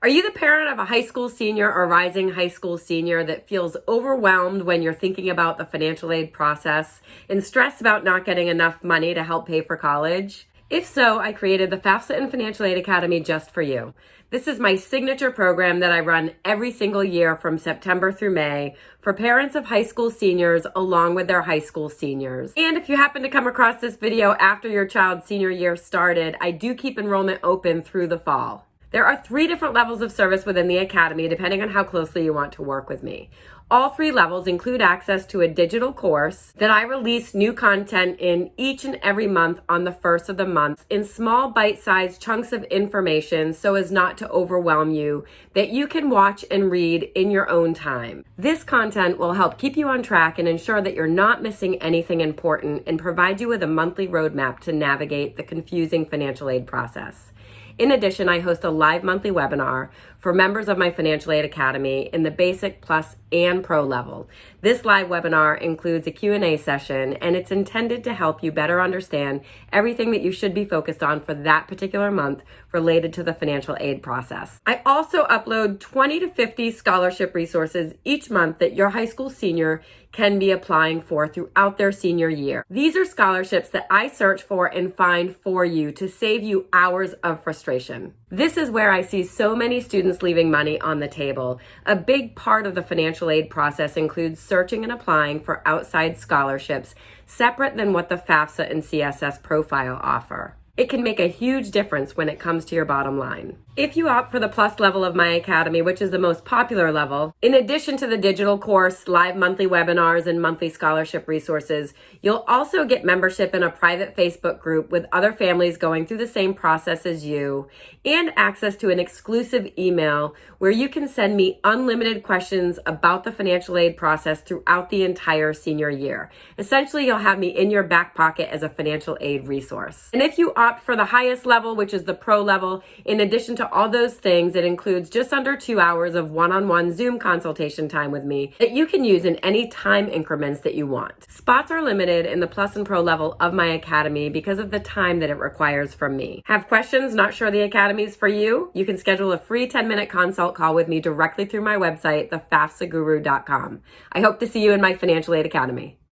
Are you the parent of a high school senior or rising high school senior that feels overwhelmed when you're thinking about the financial aid process and stressed about not getting enough money to help pay for college? If so, I created the FAFSA and Financial Aid Academy just for you. This is my signature program that I run every single year from September through May for parents of high school seniors along with their high school seniors. And if you happen to come across this video after your child's senior year started, I do keep enrollment open through the fall. There are 3 different levels of service within the Academy depending on how closely you want to work with me. All 3 levels include access to a digital course that I release new content in each and every month on the first of the month in small bite-sized chunks of information so as not to overwhelm you that you can watch and read in your own time. This content will help keep you on track and ensure that you're not missing anything important and provide you with a monthly roadmap to navigate the confusing financial aid process. In addition, I host a live monthly webinar for members of my Financial Aid Academy in the Basic, Plus, and Pro level. This live webinar includes a Q&A session, and it's intended to help you better understand everything that you should be focused on for that particular month related to the financial aid process. I also upload 20 to 50 scholarship resources each month that your high school senior can be applying for throughout their senior year. These are scholarships that I search for and find for you to save you hours of frustration. This is where I see so many students leaving money on the table. A big part of the financial aid process includes searching and applying for outside scholarships separate than what the FAFSA and CSS profile offer. It can make a huge difference when it comes to your bottom line. If you opt for the Plus level of my Academy, which is the most popular level, in addition to the digital course, live monthly webinars, and monthly scholarship resources, you'll also get membership in a private Facebook group with other families going through the same process as you, and access to an exclusive email where you can send me unlimited questions about the financial aid process throughout the entire senior year. Essentially, you'll have me in your back pocket as a financial aid resource. And if you opt for the highest level, which is the Pro level, in addition to all those things, it includes just under 2 hours of one-on-one Zoom consultation time with me that you can use in any time increments that you want. Spots are limited in the Plus and Pro level of my Academy because of the time that it requires from me. Have questions? Not sure the Academy's for you? You can schedule a free 10-minute consult call with me directly through my website, thefafsaguru.com. I hope to see you in my Financial Aid Academy.